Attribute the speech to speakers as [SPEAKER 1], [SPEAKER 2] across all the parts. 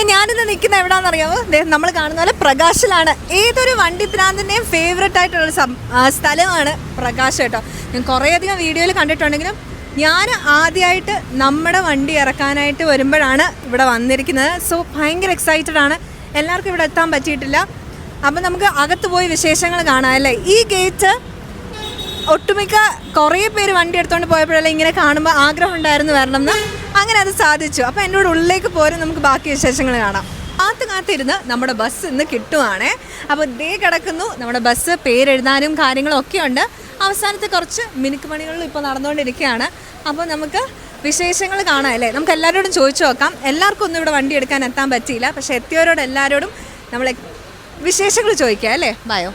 [SPEAKER 1] ഞാനിന്ന് നിൽക്കുന്ന എവിടാണെന്നറിയാമോ? നമ്മൾ കാണുന്ന പോലെ പ്രകാശിലാണ്. ഏതൊരു വണ്ടി ഭ്രാന്തൻ്റെയും ഫേവററ്റ് ആയിട്ടുള്ള സ്ഥലമാണ് പ്രകാശ് കേട്ടോ. ഞാൻ കുറേയധികം വീഡിയോയിൽ കണ്ടിട്ടുണ്ടെങ്കിലും ഞാൻ ആദ്യമായിട്ട് നമ്മുടെ വണ്ടി ഇറക്കാനായിട്ട് വരുമ്പോഴാണ് ഇവിടെ വന്നിരിക്കുന്നത്. സോ ഭയങ്കര എക്സൈറ്റഡ് ആണ്. എല്ലാവർക്കും ഇവിടെ എത്താൻ പറ്റിയിട്ടില്ല. അപ്പം നമുക്ക് അകത്ത് പോയി വിശേഷങ്ങൾ കാണാം അല്ലേ. ഈ ഗേറ്റ് ഒട്ടുമിക്ക കുറേ പേര് വണ്ടി എടുത്തുകൊണ്ട് പോയപ്പോഴല്ലേ ഇങ്ങനെ കാണുമ്പോൾ ആഗ്രഹം ഉണ്ടായിരുന്നു വരണം എന്ന്. അങ്ങനെ അത് സാധിച്ചു. അപ്പോൾ എന്നോട് ഉള്ളിലേക്ക് പോരും, നമുക്ക് ബാക്കി വിശേഷങ്ങൾ കാണാം. കാത്തിരുന്ന് നമ്മുടെ ബസ് ഇന്ന് കിട്ടുവാണേ. അപ്പോൾ ദേ കിടക്കുന്നു നമ്മുടെ ബസ്. പേരെഴുതാനും കാര്യങ്ങളും ഒക്കെ ഉണ്ട്. അവസാനത്തെ കുറച്ച് മിനുക്ക് പണികളിൽ ഇപ്പോൾ നടന്നുകൊണ്ടിരിക്കുകയാണ്. അപ്പോൾ നമുക്ക് വിശേഷങ്ങൾ കാണാം അല്ലേ. നമുക്ക് എല്ലാവരോടും ചോദിച്ചു നോക്കാം. എല്ലാവർക്കും ഒന്നും ഇവിടെ വണ്ടി എടുക്കാൻ എത്താൻ പറ്റിയില്ല. പക്ഷേ എത്തിയവരോട് എല്ലാവരോടും നമ്മൾ വിശേഷങ്ങൾ ചോദിക്കാം അല്ലേ. ബായോ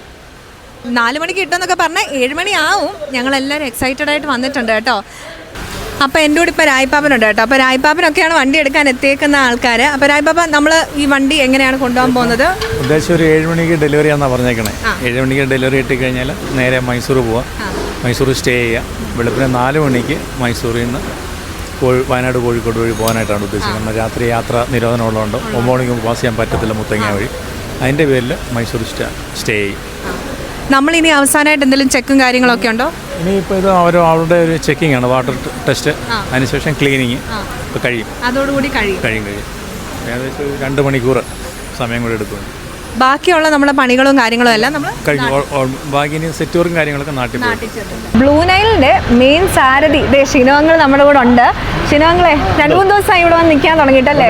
[SPEAKER 1] 4 മണിക്ക് കിട്ടുമെന്നൊക്കെ പറഞ്ഞാൽ 7 മണിയാവും. ഞങ്ങളെല്ലാവരും എക്സൈറ്റഡ് ആയിട്ട് വന്നിട്ടുണ്ട് കേട്ടോ. അപ്പോൾ എൻ്റെ കൂടെ ഇപ്പോൾ രായ്പാപ്പനുണ്ട് കേട്ടോ. അപ്പോൾ രായ്പാപ്പനൊക്കെയാണ് വണ്ടി എടുക്കാൻ എത്തിയേക്കുന്ന ആൾക്കാർ. അപ്പോൾ രായ്പാപ്പ, നമ്മൾ ഈ വണ്ടി എങ്ങനെയാണ് കൊണ്ടുപോകാൻ പോകുന്നത്?
[SPEAKER 2] ഉദ്ദേശം ഒരു 7 മണിക്ക് ഡെലിവറി ആണെന്നാണ് പറഞ്ഞേക്കണേ. 7 മണിക്ക് ഡെലിവറി കിട്ടിക്കഴിഞ്ഞാൽ നേരെ മൈസൂർ പോവാം. മൈസൂർ സ്റ്റേ ചെയ്യാം. വെളുപ്പിനെ 4 മണിക്ക് മൈസൂരിൽ നിന്ന് വയനാട് കോഴിക്കോട് വഴി പോകാനായിട്ടാണ് ഉദ്ദേശിക്കുന്നത്. രാത്രി യാത്ര നിരോധനമുള്ളതുകൊണ്ട് 9 മണിക്ക് പാസ് ചെയ്യാൻ പറ്റത്തില്ല മുത്തങ്ങ വഴി. അതിൻ്റെ പേരിൽ മൈസൂർ സ്റ്റേ ചെയ്യും.
[SPEAKER 1] നമ്മളിനി അവസാനമായിട്ട് എന്തെങ്കിലും ചെക്കും കാര്യങ്ങളൊക്കെ ഉണ്ടോ?
[SPEAKER 2] ഇനിയിപ്പോൾ ഇത് അവരുടെ ഒരു ചെക്കിംഗ് ആണ്, വാട്ടർ ടെസ്റ്റ്. അതിനുശേഷം ക്ലീനിങ് ഇപ്പോൾ കഴിയും.
[SPEAKER 1] അതോടുകൂടി കഴിയും.
[SPEAKER 2] ഏകദേശം 2 മണിക്കൂർ സമയം കൂടി എടുക്കും.
[SPEAKER 1] ബാക്കിയുള്ള നമ്മുടെ പണികളും കാര്യങ്ങളും എല്ലാം നമ്മൾ
[SPEAKER 2] കഴിഞ്ഞു. ബാക്കി സെറ്റ് വർക്കും കാര്യങ്ങളൊക്കെ നാട്ടിൽ.
[SPEAKER 1] ബ്ലൂ നൈലിന്റെ മെയിൻ സാരഥി ഷിനോങ്ങൾ നമ്മുടെ കൂടെ ഉണ്ട്. ഷിനോങ്ങളെ 2-3 ദിവസമായി ഇവിടെ വന്ന് നിൽക്കാൻ തുടങ്ങിയിട്ടല്ലേ?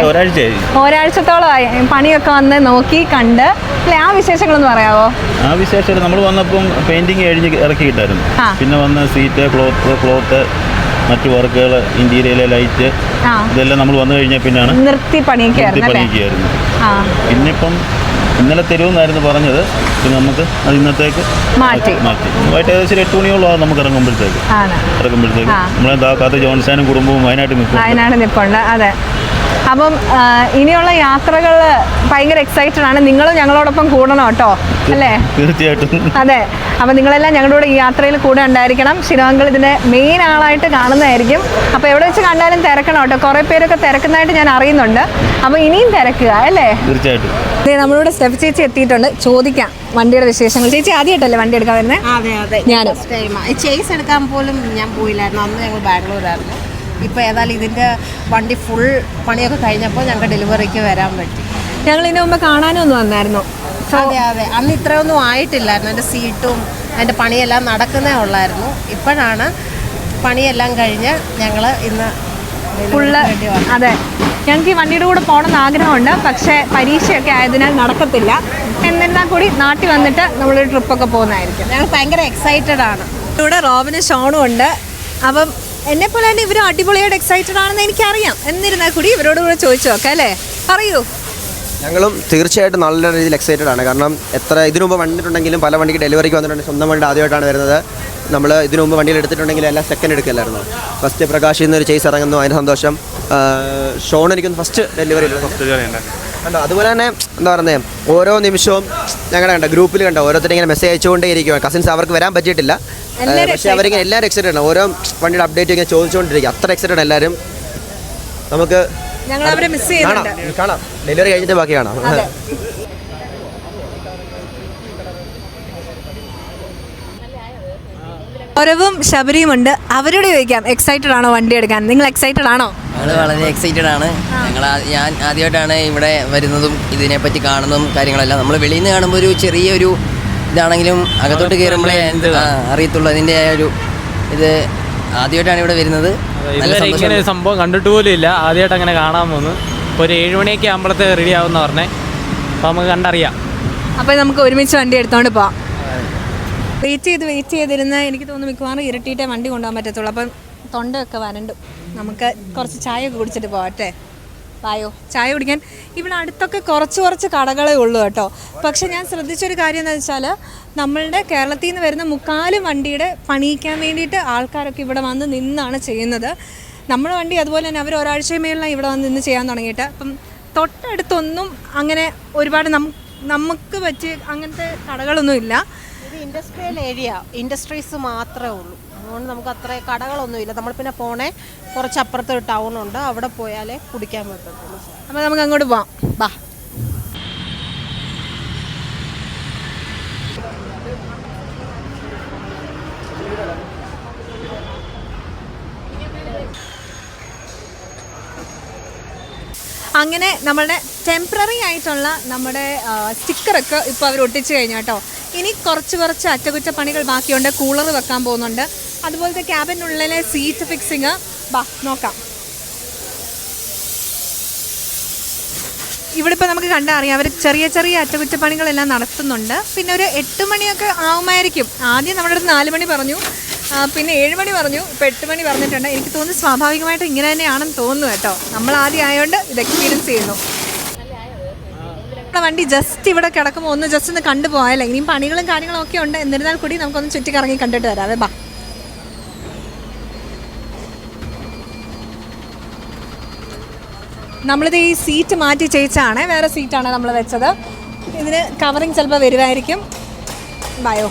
[SPEAKER 1] ഒരാഴ്ചത്തോളമായി പണിയൊക്കെ വന്ന് നോക്കി കണ്ട് അല്ലേ. ആ വിശേഷങ്ങളൊന്ന് പറയാവോ?
[SPEAKER 3] ആ വിശേഷം നമ്മൾ വന്നപ്പം പെയിന്റിങ് ഇറക്കിയിട്ടായിരുന്നു. പിന്നെ വന്ന് സീറ്റ്, ക്ലോത്ത്, മറ്റു വർക്കുകൾ, ഇന്റീരിയർ, ലൈറ്റ്, ഇതെല്ലാം നമ്മൾ വന്നു കഴിഞ്ഞാൽ പിന്നെയാണ്
[SPEAKER 1] നിർത്തി പണിയൊക്കെയായിരുന്നു.
[SPEAKER 3] പിന്നിപ്പം ഇന്നലെ തരുമെന്നായിരുന്നു പറഞ്ഞത്. പിന്നെ നമുക്ക് അത് ഇന്നത്തേക്ക് മാറ്റി വൈകിട്ട് ഏകദേശം 8 മണിയോളം നമുക്ക് ഇറങ്ങുമ്പോഴത്തേക്ക് നമ്മളെ കാത്ത ജോൺസാനും കുടുംബവും വയനാട്ടിൽ
[SPEAKER 1] നിൽപ്പുണ്ട്. അതെ. അപ്പം ഇനിയുള്ള യാത്രകൾ ഭയങ്കര എക്സൈറ്റഡ് ആണ്. നിങ്ങളും ഞങ്ങളോടൊപ്പം കൂടണം കേട്ടോ അല്ലേ?
[SPEAKER 3] തീർച്ചയായിട്ടും.
[SPEAKER 1] അതെ. അപ്പം നിങ്ങളെല്ലാം ഞങ്ങളുടെ കൂടെ ഈ യാത്രയിൽ കൂടെ ഉണ്ടായിരിക്കണം. ഷിനോങ്ങൾ ഇതിൻ്റെ മെയിൻ ആളായിട്ട് കാണുന്നതായിരിക്കും. അപ്പോൾ എവിടെ വെച്ച് കണ്ടാലും തിരക്കണം കേട്ടോ. കുറേ പേരൊക്കെ തിരക്കുന്നതായിട്ട് ഞാൻ അറിയുന്നുണ്ട്. അപ്പോൾ ഇനിയും തിരക്കുക അല്ലേ?
[SPEAKER 3] തീർച്ചയായിട്ടും.
[SPEAKER 1] നമ്മളിവിടെ സ്റ്റെഫ് ചേച്ചി എത്തിയിട്ടുണ്ട്. ചോദിക്കാം വണ്ടിയുടെ വിശേഷങ്ങൾ. ചേച്ചി ആദ്യമായിട്ടല്ലേ വണ്ടി എടുക്കാൻ വരുന്നത്?
[SPEAKER 4] അതെ. ഞാൻ ചേസ് എടുക്കാൻ പോലും ഞാൻ പോയില്ലായിരുന്നു. അന്ന് ഞങ്ങൾ ബാംഗ്ലൂരായിരുന്നു. ഇപ്പോൾ ഏതായാലും ഇതിൻ്റെ വണ്ടി ഫുൾ പണിയൊക്കെ കഴിഞ്ഞപ്പോൾ ഞങ്ങൾക്ക് ഡെലിവറിക്ക് വരാൻ പറ്റി.
[SPEAKER 1] ഞങ്ങൾ ഇതിന് മുമ്പ് കാണാനൊന്നും വന്നായിരുന്നു.
[SPEAKER 4] അതെ. അന്ന് ഇത്രയൊന്നും ആയിട്ടില്ലായിരുന്നു. എൻ്റെ സീറ്റും അതിൻ്റെ പണിയെല്ലാം നടക്കുന്നേ ഉള്ളായിരുന്നു. ഇപ്പോഴാണ് പണിയെല്ലാം കഴിഞ്ഞ് ഞങ്ങൾ ഇന്ന്
[SPEAKER 1] ഫുള്ള്. അതെ, ഞങ്ങൾക്ക് ഈ വണ്ടിയുടെ കൂടെ പോകണമെന്ന് ആഗ്രഹമുണ്ട്. പക്ഷേ പരീക്ഷയൊക്കെ ആയതിനാൽ നടക്കത്തില്ല. എന്നിരുന്നാൽ കൂടി നാട്ടിൽ വന്നിട്ട് നമ്മളൊരു ട്രിപ്പൊക്കെ പോകുന്നതായിരിക്കും.
[SPEAKER 4] ഞങ്ങൾ ഭയങ്കര എക്സൈറ്റഡ് ആണ്.
[SPEAKER 1] ഇവിടെ റോബിനും ഷോണും ഉണ്ട്. അപ്പം എന്നെപ്പോലെ തന്നെ ഇവരും അടിപൊളിയായിട്ട് എക്സൈറ്റഡ് ആണെന്ന് എനിക്കറിയാം. എന്നിരുന്നാൽ കൂടി ഇവരോട് കൂടെ ചോദിച്ചു നോക്കാം അല്ലേ? പറയൂ.
[SPEAKER 5] ഞങ്ങളും തീർച്ചയായിട്ടും നല്ല രീതിയിൽ എക്സൈറ്റഡ് ആണ്. കാരണം ഇതിനു മുമ്പ് വന്നിട്ടുണ്ടെങ്കിലും പല വണ്ടിക്ക് ഡെലിവറിക്ക് വന്നിട്ടുണ്ട്. സ്വന്തം വണ്ടി ആദ്യമായിട്ടാണ് വരുന്നത്. നമ്മൾ ഇതിനു മുമ്പ് വണ്ടിയിൽ എടുത്തിട്ടുണ്ടെങ്കിൽ എല്ലാം സെക്കൻഡ് എടുക്കല്ലായിരുന്നു. ഫസ്റ്റ് പ്രകാശിൽ നിന്ന് ഒരു ചേസ് ഇറങ്ങുന്നു, അതിന് സന്തോഷം. ഷോൺ എനിക്കൊന്ന് ഫസ്റ്റ് ഡെലിവറി കണ്ടോ. അതുപോലെ തന്നെ എന്താ പറയുന്നത്, ഓരോ നിമിഷവും ഞങ്ങളുടെ ഗ്രൂപ്പിൽ കണ്ടോ ഓരോരുത്തരും ഇങ്ങനെ മെസ്സേജ് അയച്ചുകൊണ്ടേ ഇരിക്കുക. കസിൻസ് അവർക്ക് വരാൻ പറ്റിയിട്ടില്ല. പക്ഷേ അവരിങ്ങനെ എല്ലാവരും എക്സൈറ്റഡ് ആണ്. ഓരോ വണ്ടിയുടെ അപ്ഡേറ്റ് ഇങ്ങനെ ചോദിച്ചുകൊണ്ടിരിക്കുക. അത്ര എക്സൈറ്റഡ് എല്ലാവരും. നമുക്ക് കാണാം. ഡെലിവറി കഴിഞ്ഞിട്ട് ബാക്കി കാണാം.
[SPEAKER 1] ഒരവും ശബരിയും ഉണ്ട്. അവരോട് ചോദിക്കാം, എക്സൈറ്റഡ് ആണോ വണ്ടി എടുക്കാൻ? നിങ്ങൾ എക്സൈറ്റഡ് ആണോ?
[SPEAKER 6] ഞങ്ങൾ വളരെ എക്സൈറ്റഡ് ആണ്. ഞാൻ ആദ്യമായിട്ടാണ് ഇവിടെ വരുന്നതും ഇതിനെപ്പറ്റി കാണുന്നതും കാര്യങ്ങളെല്ലാം. നമ്മൾ വെളിയിൽ നിന്ന് കാണുമ്പോൾ ഒരു ചെറിയൊരു ഇതാണെങ്കിലും അകത്തോട്ട് കയറുമ്പോഴേ അറിയത്തുള്ളൂ അതിൻ്റെ ഒരു ഇത്. ആദ്യമായിട്ടാണ് ഇവിടെ വരുന്നത്.
[SPEAKER 7] ഇങ്ങനെ ഒരു സംഭവം കണ്ടിട്ട് പോലും ഇല്ല. ആദ്യമായിട്ട് അങ്ങനെ കാണാൻ പോകുന്നു. ഇപ്പോൾ ഒരു 7 മണിയൊക്കെ ആകുമ്പോഴത്തെ റെഡി ആവുമെന്ന് പറഞ്ഞേ. അപ്പോൾ നമുക്ക് കണ്ടറിയാം.
[SPEAKER 1] അപ്പോൾ നമുക്ക് ഒരുമിച്ച് വണ്ടി എടുത്തോണ്ട് പോവാം. വെയിറ്റ് ചെയ്തിരുന്ന എനിക്ക് തോന്നുന്നു മിക്കവാറും ഇരട്ടിയിട്ടേ വണ്ടി കൊണ്ടുപോകാൻ പറ്റത്തുള്ളൂ. അപ്പം തൊണ്ടയൊക്കെ വരണ്ടു. നമുക്ക് കുറച്ച് ചായ ഒക്കെ കുടിച്ചിട്ട് പോകട്ടെ. വായോ ചായ കുടിക്കാൻ. ഇവിടെ അടുത്തൊക്കെ കുറച്ച് കടകളേ ഉള്ളൂ കേട്ടോ. പക്ഷെ ഞാൻ ശ്രദ്ധിച്ചൊരു കാര്യം എന്താണെന്ന് വെച്ചാൽ, നമ്മളുടെ കേരളത്തിൽ നിന്ന് വരുന്ന 3/4 വണ്ടിയുടെ പണിയിക്കാൻ വേണ്ടിയിട്ട് ആൾക്കാരൊക്കെ ഇവിടെ വന്ന് നിന്നാണ് ചെയ്യുന്നത്. നമ്മുടെ വണ്ടി അതുപോലെ തന്നെ അവർ ഒരാഴ്ച മേളിലാണ് ഇവിടെ വന്ന് നിന്ന് ചെയ്യാൻ തുടങ്ങിയിട്ട്. അപ്പം തൊട്ടടുത്തൊന്നും അങ്ങനെ ഒരുപാട് നമുക്ക് പറ്റിയ അങ്ങനത്തെ കടകളൊന്നും ഇല്ല.
[SPEAKER 4] ഇത് ഇൻഡസ്ട്രിയൽ ഏരിയ, ഇൻഡസ്ട്രീസ് മാത്രമേ ഉള്ളൂ. അതുകൊണ്ട് നമുക്ക് അത്ര കടകളൊന്നുമില്ല. നമ്മൾ പിന്നെ പോണേ കുറച്ചപ്പുറത്തൊരു ടൗണുണ്ട്, അവിടെ പോയാലേ കുടിക്കാൻ പറ്റത്തുള്ളൂ.
[SPEAKER 1] അപ്പോൾ നമുക്ക് അങ്ങോട്ട് പോവാം. ബാ. അങ്ങനെ നമ്മളുടെ ടെമ്പററി ആയിട്ടുള്ള നമ്മുടെ സ്റ്റിക്കറൊക്കെ ഇപ്പോൾ അവർ ഒട്ടിച്ച് കഴിഞ്ഞു കേട്ടോ. ഇനി കുറച്ച് അറ്റകുറ്റപ്പണികൾ ബാക്കിയുണ്ട്. കൂളർ വെക്കാൻ പോകുന്നുണ്ട്, അതുപോലത്തെ ക്യാബിനുള്ളിലെ സീറ്റ് ഫിക്സിങ്. ബാ നോക്കാം. ഇവിടെ ഇപ്പോൾ നമുക്ക് കണ്ടാൽ അറിയാം അവർ ചെറിയ അറ്റകുറ്റപ്പണികളെല്ലാം നടത്തുന്നുണ്ട്. പിന്നെ ഒരു 8 മണിയൊക്കെ ആവുമായിരിക്കും. ആദ്യം നമ്മുടെ അടുത്ത് 4 മണി പറഞ്ഞു, പിന്നെ 7 മണി പറഞ്ഞു, ഇപ്പോൾ 8 മണി പറഞ്ഞിട്ടുണ്ട്. എനിക്ക് തോന്നുന്നു സ്വാഭാവികമായിട്ടും ഇങ്ങനെ തന്നെയാണെന്ന് തോന്നുന്നു കേട്ടോ. നമ്മൾ ആദ്യം ആയതുകൊണ്ട് ഇത് എക്സ്പീരിയൻസ് ചെയ്യുന്നു. നമ്മുടെ വണ്ടി ജസ്റ്റ് ഇവിടെ കിടക്കുമ്പോൾ ഒന്ന് ജസ്റ്റ് ഒന്ന് കണ്ടുപോയാലേ. ഇനിയും പണികളും കാര്യങ്ങളും ഒക്കെ ഉണ്ട്. എന്നിരുന്നാൽ കൂടി നമുക്കൊന്ന് ചുറ്റിക്കറങ്ങി കണ്ടിട്ട് വരാവേ. ബാ. നമ്മളിത് ഈ സീറ്റ് മാറ്റി ചെയ്യിച്ചാണ്, വേറെ സീറ്റാണ് നമ്മൾ വെച്ചത്. ഇതിന് കവറിങ് ചിലപ്പോൾ വരുമായിരിക്കും. ബായോ.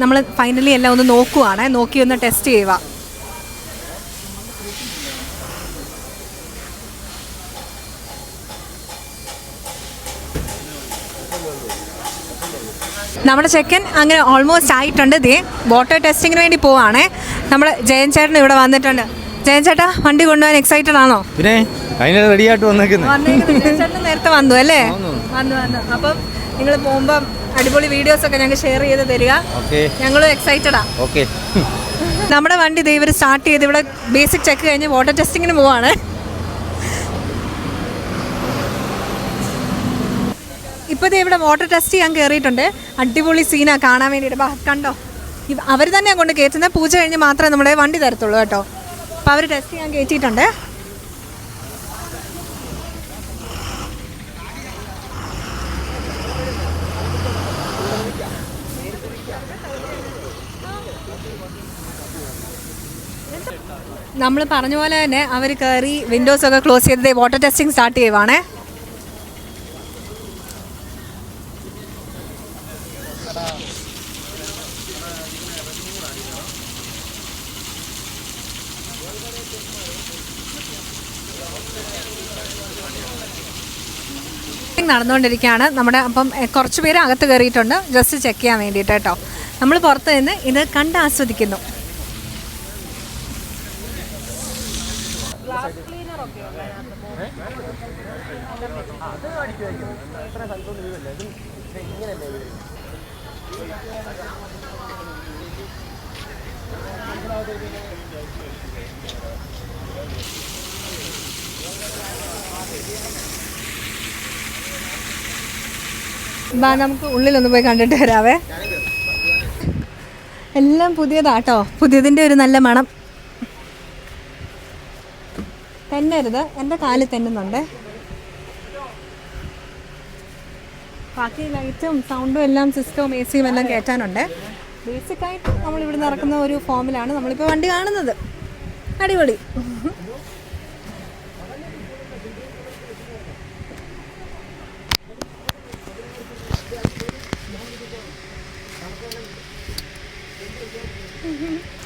[SPEAKER 1] നമ്മൾ ഫൈനലി എല്ലാം ഒന്ന് നോക്കുവാണ്, നോക്കി ഒന്ന് ടെസ്റ്റ് ചെയ്യുക. നമ്മുടെ ചെക്കൻ അങ്ങനെ ഓൾമോസ്റ്റ് ആയിട്ടുണ്ട്. ദേ വാട്ടർ ടെസ്റ്റിങ്ങിന് വേണ്ടി പോവാണേ. നമ്മൾ ജയൻ ചേട്ടൻ ഇവിടെ വന്നിട്ടുണ്ട്. ജയൻ ചേട്ടാ, വണ്ടി കൊണ്ടുപോകാൻ എക്സൈറ്റഡ് ആണോ?
[SPEAKER 2] പിന്നെ അതിന് റെഡി ആയിട്ട് വന്നേക്കുന്നത്.
[SPEAKER 1] ജയൻ ചേട്ടൻ നേരത്തെ വന്നു അല്ലേ? വന്നു. അപ്പം നിങ്ങൾ പോകുമ്പം അടിപൊളി വീഡിയോസ് ഒക്കെ ഞങ്ങൾക്ക് ഷെയർ ചെയ്ത് തരിക. ഞങ്ങളും എക്സൈറ്റഡാ.
[SPEAKER 2] ഓക്കെ.
[SPEAKER 1] നമ്മുടെ വണ്ടി ദേ ഇവർ സ്റ്റാർട്ട് ചെയ്ത് ഇവിടെ ബേസിക് ചെക്ക് കഴിഞ്ഞ് വാട്ടർ ടെസ്റ്റിങ്ങിന് പോവാണ്. ഇപ്പോൾ ഇവിടെ വാട്ടർ ടെസ്റ്റ് ചെയ്യാൻ കയറിയിട്ടുണ്ട്. അടിപൊളി സീനാണ് കാണാൻ വേണ്ടിയിട്ട്. കണ്ടോ, അവർ തന്നെയാണ് കൊണ്ട് കയറ്റുന്നത്. പൂജ കഴിഞ്ഞ് മാത്രമേ നമ്മുടെ വണ്ടി തരത്തുള്ളൂ കേട്ടോ. അപ്പോൾ അവർ ടെസ്റ്റ് ചെയ്യാൻ കയറ്റിയിട്ടുണ്ട്. നമ്മൾ പറഞ്ഞ പോലെ തന്നെ അവർ കയറി വിൻഡോസൊക്കെ ക്ലോസ് ചെയ്ത് വാട്ടർ ടെസ്റ്റിംഗ് സ്റ്റാർട്ട് ചെയ്യുവാണേ. നടന്നുകൊണ്ടിരിക്കുകയാണ് നമ്മുടെ. അപ്പം കുറച്ച് പേര് അകത്ത് കയറിയിട്ടുണ്ട് ജസ്റ്റ് ചെക്ക് ചെയ്യാൻ വേണ്ടിയിട്ട് കേട്ടോ. നമ്മൾ പുറത്ത് നിന്ന് ഇത് കണ്ട് ആസ്വദിക്കുന്നു. നമുക്ക് ഉള്ളിലൊന്ന് പോയി കണ്ടിട്ട് വരാവേ. എല്ലാം പുതിയതാട്ടോ. പുതിയതിൻ്റെ ഒരു നല്ല മണം. തെന്നരുത്, എൻ്റെ കാലിൽ തെന്നുന്നുണ്ട്. ബാക്കി ലൈറ്റും സൗണ്ടും എല്ലാം സിസ്റ്റവും എ സിയും എല്ലാം കയറ്റാനുണ്ട്. ബേസിക്കായിട്ട് നമ്മളിവിടെ നടക്കുന്ന ഒരു ഫോമിലാണ് നമ്മളിപ്പോൾ വണ്ടി കാണുന്നത്. അടിപൊളി.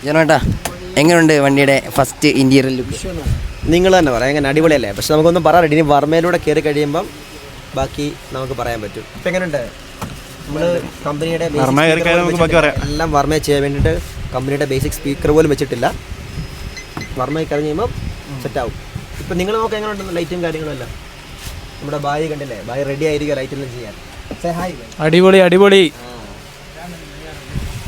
[SPEAKER 6] ജനോട്ടാ, എങ്ങനെയുണ്ട് വണ്ടിയുടെ ഫസ്റ്റ് ഇന്റീരിയർ ലുക്ക്?
[SPEAKER 5] നിങ്ങൾ തന്നെ പറയാം, എങ്ങനെ അടിപൊളിയല്ലേ? പക്ഷെ നമുക്കൊന്നും പറയാറില്ല. ഇനി വർമ്മയിലൂടെ കയറി കഴിയുമ്പം ബാക്കി നമുക്ക് പറയാൻ പറ്റും. ഇപ്പം എങ്ങനെയുണ്ട്? നമ്മൾ കമ്പനിയുടെ എല്ലാം വർമ്മയെ ചെയ്യാൻ വേണ്ടിയിട്ട് കമ്പനിയുടെ ബേസിക് സ്പീക്കർ പോലും വെച്ചിട്ടില്ല. വർമ്മയിൽ കഴിഞ്ഞ് കഴിയുമ്പം സെറ്റാവും. ഇപ്പം നിങ്ങൾ നോക്കാം എങ്ങനെയുണ്ടെന്ന് ലൈറ്റും കാര്യങ്ങളും എല്ലാം. നമ്മുടെ ബായി കണ്ടില്ലേ? ബായി റെഡി ആയിരിക്കും ലൈറ്റെല്ലാം ചെയ്യാൻ.
[SPEAKER 7] അടിപൊളി അടിപൊളി.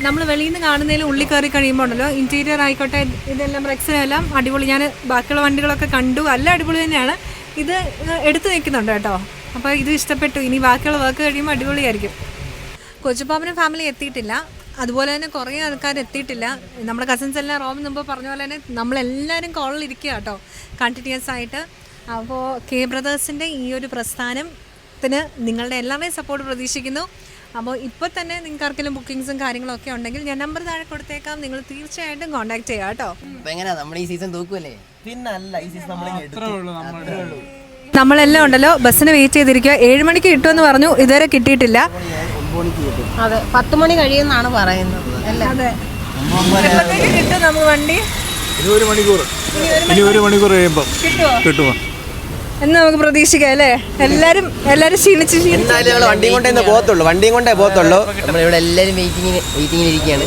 [SPEAKER 1] നമ്മൾ വെളിയിൽ നിന്ന് കാണുന്നതിൽ ഉള്ളിൽ കയറി കഴിയുമ്പോൾ ഉണ്ടല്ലോ, ഇൻറ്റീരിയർ ആയിക്കോട്ടെ, ഇതെല്ലാം റെക്സിനെല്ലാം അടിപൊളി. ഞാൻ ബാക്കിയുള്ള വണ്ടികളൊക്കെ കണ്ടു, എല്ലാം അടിപൊളി തന്നെയാണ്. ഇത് എടുത്തു നിൽക്കുന്നുണ്ട് കേട്ടോ. അപ്പോൾ ഇത് ഇഷ്ടപ്പെട്ടു. ഇനി ബാക്കിയുള്ള വർക്ക് കഴിയുമ്പോൾ അടിപൊളിയായിരിക്കും. കൊച്ചുപാപ്പനും ഫാമിലി എത്തിയിട്ടില്ല, അതുപോലെ തന്നെ കുറേ ആൾക്കാർ എത്തിയിട്ടില്ല. നമ്മുടെ കസിൻസ് എല്ലാം റോബിൻ മുമ്പ് പറഞ്ഞ പോലെ തന്നെ നമ്മളെല്ലാവരും കോളിലിരിക്കുക കേട്ടോ, കണ്ടിന്യൂസ് ആയിട്ട്. അപ്പോൾ കെ ബ്രദേഴ്സിൻ്റെ ഈ ഒരു പ്രസ്ഥാനത്തിന് നിങ്ങളുടെ എല്ലാവരുടെയും സപ്പോർട്ട് പ്രതീക്ഷിക്കുന്നു. അപ്പോൾ ഇപ്പോൾ തന്നെ നിങ്ങൾക്ക് ആർക്കെങ്കിലും ബുക്കിങ്സും കാര്യങ്ങളൊക്കെ ഉണ്ടെങ്കിൽ ഞാൻ നമ്പർ താഴെ കൊടുത്തേക്കാം, നിങ്ങൾ തീർച്ചയായിട്ടും കോൺടാക്ട് ചെയ്യാം കേട്ടോ.
[SPEAKER 6] അപ്പൊ എങ്ങനെയാ നമ്മൾ ഈ സീസൺ തൂക്കുമല്ലേ?
[SPEAKER 1] നമ്മളെല്ലാം ഉണ്ടല്ലോ ബസ്സിന് വെയിറ്റ് ചെയ്തിരിക്കുക. 7 മണിക്ക് കിട്ടുമെന്ന് പറഞ്ഞു, ഇതുവരെ കിട്ടിയിട്ടില്ല.
[SPEAKER 4] അതെ 10 മണി കഴിയുമെന്നാണ് പറയുന്നത് അല്ലേ?
[SPEAKER 1] അതെ, എപ്പോഴത്തേക്ക് കിട്ടും നമുക്ക് വണ്ടി?
[SPEAKER 2] ഇനി ഒരു മണിക്കൂർ കഴിയുമ്പോൾ കിട്ടുമോ
[SPEAKER 1] എന്ന് നമുക്ക് പ്രതീക്ഷിക്കാം അല്ലേ? എല്ലാരും ക്ഷീണിച്ച്
[SPEAKER 5] എന്തായാലും ഞങ്ങൾ വണ്ടിയും കൊണ്ടേ പോകത്തുള്ളൂ.
[SPEAKER 6] നമ്മളിവിടെ എല്ലാവരും വെയിറ്റിങ്ങിലിരിക്കുകയാണ്.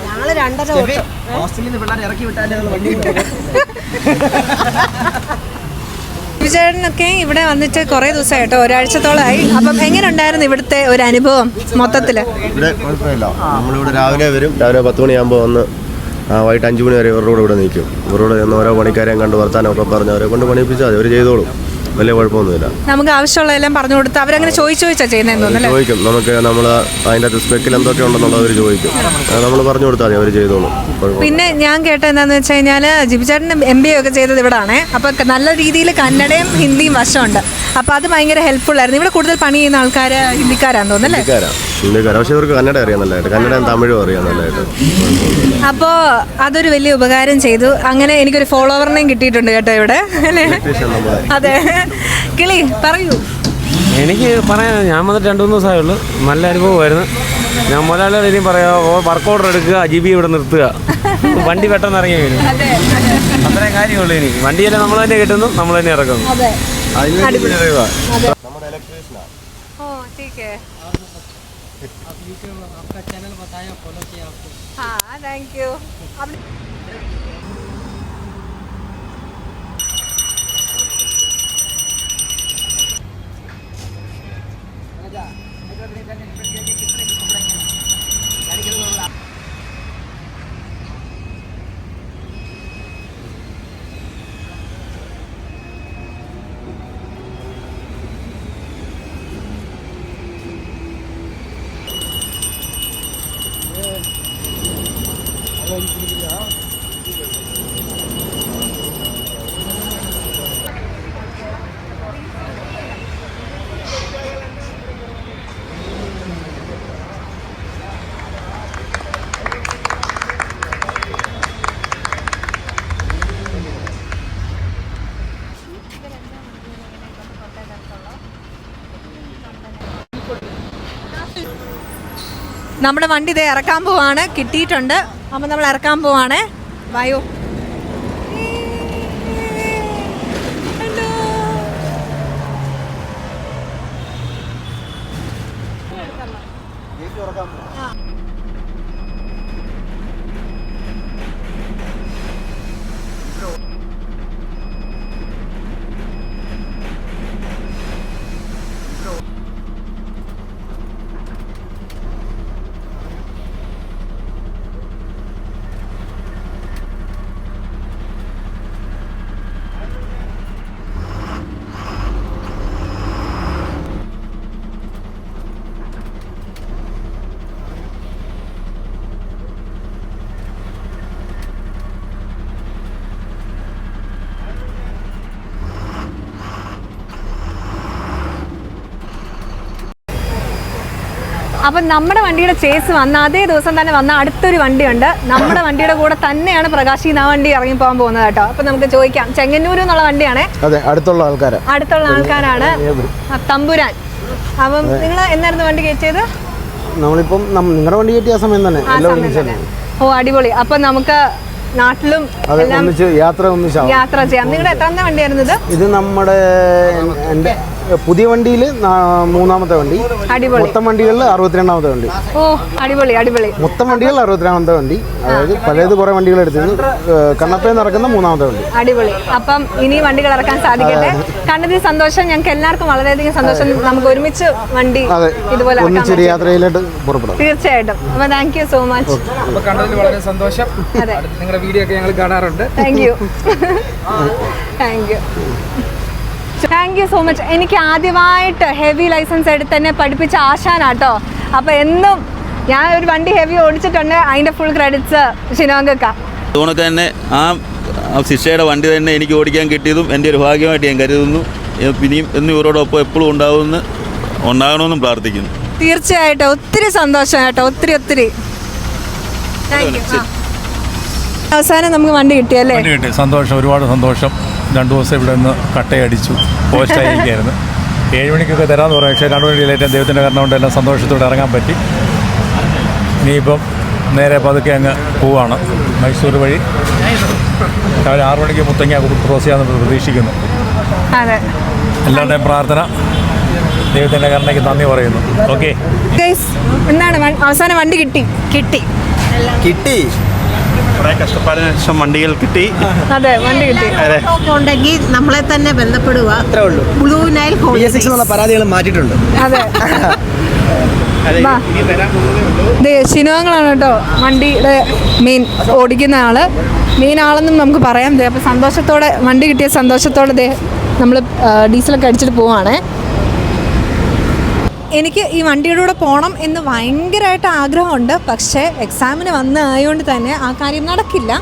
[SPEAKER 4] ഞങ്ങൾ 2:30
[SPEAKER 5] ഹോസ്റ്റലിൽ നിന്ന് പിള്ളേരെ ഇറക്കി വിട്ടാലേ വണ്ടി
[SPEAKER 1] ചേട്ടനൊക്കെ ഇവിടെ വന്നിട്ട് കുറേ ദിവസമായിട്ടോ, ഒരാഴ്ചത്തോളമായി. അപ്പം എങ്ങനെ ഉണ്ടായിരുന്നു ഇവിടുത്തെ ഒരു അനുഭവം മൊത്തത്തിൽ?
[SPEAKER 8] ഇവിടെ കുഴപ്പമില്ല. നമ്മളിവിടെ രാവിലെ വരും, രാവിലെ 10 മണിയാകുമ്പോൾ വന്ന് വൈകിട്ട് 5 മണി വരെ ഇവരുടെ ഇവിടെ നിൽക്കും. ഇവരോട് ചെന്ന് ഓരോ പണിക്കാരെയും കണ്ട് വർത്താനമൊക്കെ പറഞ്ഞ് അവരെ കൊണ്ട് പണിയിപ്പിച്ചാൽ അവർ ചെയ്തോളും, വലിയ കുഴപ്പമൊന്നുമില്ല.
[SPEAKER 1] നമുക്ക് ആവശ്യമുള്ളതെല്ലാം പറഞ്ഞു കൊടുത്ത് അവരങ്ങനെ ചോദിച്ചാ ചെയ്യുന്നതെന്ന് തോന്നുന്നു.
[SPEAKER 8] ചോദിക്കും, നമുക്ക് നമ്മൾ അതിൻ്റെ അകത്ത് സ്പെക്കിൽ എന്തൊക്കെ ഉണ്ടെന്നുള്ളത് അവർ ചോദിക്കും, നമ്മൾ പറഞ്ഞു കൊടുത്താൽ മതി, അവർ ചെയ്തോളും.
[SPEAKER 1] പിന്നെ ഞാൻ കേട്ടത് എന്താണെന്ന് വെച്ച് കഴിഞ്ഞാൽ ജിബിചേട്ടൻ MBA ഒക്കെ ചെയ്തത് ഇവിടാണ്. അപ്പോൾ നല്ല രീതിയിൽ കന്നഡയും ഹിന്ദിയും വശമുണ്ട്. അപ്പോൾ അത് ഭയങ്കര ഹെൽപ്ഫുൾ ആയിരുന്നു. ഇവിടെ കൂടുതൽ പണി ചെയ്യുന്ന ആൾക്കാർ ഹിന്ദിക്കാരാന്ന് തോന്നുന്നു അല്ലേ?
[SPEAKER 8] ഹിന്ദിക്കാരാണ്, പക്ഷേ ഇവർക്ക് കന്നഡ അറിയാം നല്ലതായിട്ട്, കന്നഡയും തമിഴും അറിയാം നല്ലതായിട്ട്.
[SPEAKER 1] അപ്പോൾ അതൊരു വലിയ ഉപകാരം ചെയ്തു. അങ്ങനെ എനിക്കൊരു ഫോളോവറിനെയും കിട്ടിയിട്ടുണ്ട് കേട്ടോ ഇവിടെ അല്ലേ? അതെ, കിളി പറയൂ.
[SPEAKER 7] എനിക്ക് പറയാൻ, ഞാൻ വന്നിട്ട് 2-3 ദിവസമേ ഉള്ളൂ. നല്ല അനുഭവമായിരുന്നു. ഞാൻ മുതലാളിയോട് ഇനിയും പറയാം, വർക്ക് ഓർഡർ എടുക്കുക, GB ഇവിടെ നിർത്തുക, വണ്ടി പെട്ടെന്ന് ഇറങ്ങി വരും. അത്രയും കാര്യമുള്ളൂ. ഇനി വണ്ടിയെല്ലാം നമ്മൾ തന്നെ കിട്ടുന്നു, നമ്മൾ തന്നെ ഇറക്കുന്നു. നമ്മുടെ വണ്ടി ഇതേ ഇറക്കാൻ പോവാണ്, കിട്ടിയിട്ടുണ്ട്. അപ്പം നമ്മൾ ഇറക്കാൻ പോവാണ്. വായോ. അപ്പം നമ്മുടെ വണ്ടിയുടെ ചേസ് വന്ന അതേ ദിവസം തന്നെ വന്ന അടുത്തൊരു വണ്ടിയുണ്ട്. നമ്മുടെ വണ്ടിയുടെ കൂടെ തന്നെയാണ് പ്രകാശ് ആ വണ്ടി ഇറങ്ങി പോകാൻ പോകുന്നത് കേട്ടോ. അപ്പം നമുക്ക് ചോദിക്കാം. ചെങ്ങന്നൂർ എന്നുള്ള വണ്ടിയാണ്.
[SPEAKER 9] അതെ, അടുത്തുള്ള ആൾക്കാരാണ്.
[SPEAKER 1] തമ്പുരാൻ. അപ്പം നിങ്ങൾ എന്നായിരുന്നു വണ്ടി കയറ്റിയത്?
[SPEAKER 9] നമ്മളിപ്പം നിങ്ങളുടെ വണ്ടി കയറ്റിയ സമയം തന്നെ.
[SPEAKER 1] ഓ അടിപൊളി. അപ്പം നമുക്ക് നാട്ടിലും
[SPEAKER 9] യാത്ര
[SPEAKER 1] ചെയ്യാം. നിങ്ങളുടെ എത്രാമത്തെ വണ്ടിയായിരുന്നു ഇത്?
[SPEAKER 9] ഇത് നമ്മുടെ പുതിയ വണ്ടിയിൽ 3ാമത്തെ വണ്ടി. മൊത്തം വണ്ടികളിൽ 62ാമത്തെ വണ്ടി.
[SPEAKER 1] ഓ അടിപൊളി.
[SPEAKER 9] മൊത്തം വണ്ടികളിൽ 62ാമത്തെ വണ്ടി. അതായത് പലത് കുറെ വണ്ടികൾ എടുത്തിരുന്നു. കണ്ണപ്പയിൽ നടക്കുന്ന 3ാമത്തെ വണ്ടി.
[SPEAKER 1] അടിപൊളി. അപ്പം ഇനി വണ്ടികൾ ഇറക്കാൻ സാധിക്കട്ടെ. കണ്ടതിൽ സന്തോഷം. ഞങ്ങൾക്ക് എല്ലാവർക്കും വളരെയധികം സന്തോഷം. നമുക്ക് ഒരുമിച്ച് വണ്ടി ഇതുപോലെ
[SPEAKER 9] ഒന്നിച്ചൊരു യാത്രയിലോട്ട് പുറപ്പെടാം.
[SPEAKER 1] തീർച്ചയായിട്ടും. അപ്പൊ താങ്ക് യു സോ മച്ച്.
[SPEAKER 10] കണ്ടതിൽ വളരെ സന്തോഷം.
[SPEAKER 1] അതെ,
[SPEAKER 10] നിങ്ങളുടെ വീഡിയോ ഒക്കെ ഞങ്ങൾ കാണാറുണ്ട്.
[SPEAKER 1] Thank you so much. എനിക്ക് ആദ്യമായിട്ട് ഹെവി ലൈസൻസ് എടുത്ത് തന്നെ പഠിപ്പിച്ച ആശാനാട്ടോ. അപ്പോൾ എന്നും ഞാൻ ഒരു വണ്ടി ഹെവി ഓടിച്ചിട്ടുണ്ട്. അതിൻ്റെ ഫുൾ ക്രെഡിറ്റ്സ് ഷിനോങ്ക.
[SPEAKER 3] അതുകൊണ്ട് തന്നെ ആ ശിക്ഷയുടെ വണ്ടി തന്നെ എനിക്ക് ഓടിക്കാൻ കിട്ടിയതും എൻ്റെ ഒരു ഭാഗ്യമായിട്ട് ഞാൻ കരുതുന്നു. പിന്നെയും എന്നും ഇവരോടൊപ്പം എപ്പോഴും ഉണ്ടാകണമെന്നും പ്രാർത്ഥിക്കുന്നു.
[SPEAKER 1] തീർച്ചയായിട്ടും ഒത്തിരി സന്തോഷം കേട്ടോ, ഒത്തിരി താങ്ക് യു. അവസാനം നമുക്ക് വണ്ടി കിട്ടിയല്ലേ?
[SPEAKER 2] വണ്ടി കിട്ടി, സന്തോഷം, ഒരുപാട് സന്തോഷം. 2 ദിവസം ഇവിടെ നിന്ന് കട്ടയടിച്ചു, പോസ്റ്റായിരിക്കായിരുന്നു. 7 മണിക്കൊക്കെ തരാമെന്ന് പറഞ്ഞു. പക്ഷേ 2 മണി ലേറ്റ്, ദൈവത്തിൻ്റെ കാരണം കൊണ്ട് എല്ലാം സന്തോഷത്തോടെ ഇറങ്ങാൻ പറ്റി. ഇനിയിപ്പം നേരെ പതുക്കെ അങ്ങ് പോവാണ് മൈസൂർ വഴി. രാവിലെ 6 മണിക്ക് മുത്തങ്ങ ക്രോസ് ചെയ്യാമെന്ന് പ്രതീക്ഷിക്കുന്നു.
[SPEAKER 1] അതെ,
[SPEAKER 2] എല്ലാവരുടെയും പ്രാർത്ഥന, ദൈവത്തിൻ്റെ കരുണയ്ക്ക് നന്ദി പറയുന്നു. ഓക്കെ
[SPEAKER 1] ഗൈസ്, എന്താണ് അവസാനം വണ്ടി കിട്ടി?
[SPEAKER 8] കുറേ കഷ്ടപ്പാടിന് ശേഷം വണ്ടികൾ കിട്ടി.
[SPEAKER 1] അതെ, വണ്ടി കിട്ടി.
[SPEAKER 4] ഉണ്ടെങ്കിൽ നമ്മളെ തന്നെ ബന്ധപ്പെടുക.
[SPEAKER 5] അത്രേ ഉള്ളൂ.
[SPEAKER 4] ബ്ലൂ നൈൽ
[SPEAKER 5] BS6 എന്നുള്ള പരാതികൾ മാറ്റിയിട്ടുണ്ട്.
[SPEAKER 1] അതെ, ശിനോങ്ങളാണ് കേട്ടോ വണ്ടിയുടെ ഓടിക്കുന്ന മെയിൻ ആളെന്നും നമുക്ക് പറയാം. അപ്പോൾ സന്തോഷത്തോടെ വണ്ടി കിട്ടിയ സന്തോഷത്തോടെ നമ്മൾ ഡീസലൊക്കെ അടിച്ചിട്ട് പോവാണേ. എനിക്ക് ഈ വണ്ടിയുടെ കൂടെ പോകണം എന്ന് ഭയങ്കരമായിട്ട് ആഗ്രഹമുണ്ട്. പക്ഷേ എക്സാമിന് ആയതുകൊണ്ട് തന്നെ ആ കാര്യം നടക്കില്ല.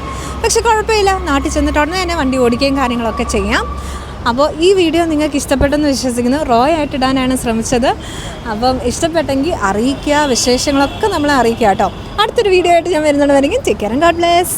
[SPEAKER 1] പക്ഷെ കുഴപ്പമില്ല, നാട്ടിൽ ചെന്നിട്ട് ഉടനെ തന്നെ വണ്ടി ഓടിക്കുകയും കാര്യങ്ങളൊക്കെ ചെയ്യാം. അപ്പോൾ ഈ വീഡിയോ നിങ്ങൾക്ക് ഇഷ്ടപ്പെട്ടെന്ന് വിശ്വസിക്കുന്നു. ആയിട്ട് ഇടാനാണ് ശ്രമിച്ചത്. അപ്പം ഇഷ്ടപ്പെട്ടെങ്കിൽ അറിയിക്കുക, വിശേഷങ്ങളൊക്കെ നമ്മളെ അറിയിക്കുക കേട്ടോ. അടുത്തൊരു വീഡിയോ ആയിട്ട് ഞാൻ വരുന്നുണ്ടെങ്കിൽ take care and God bless.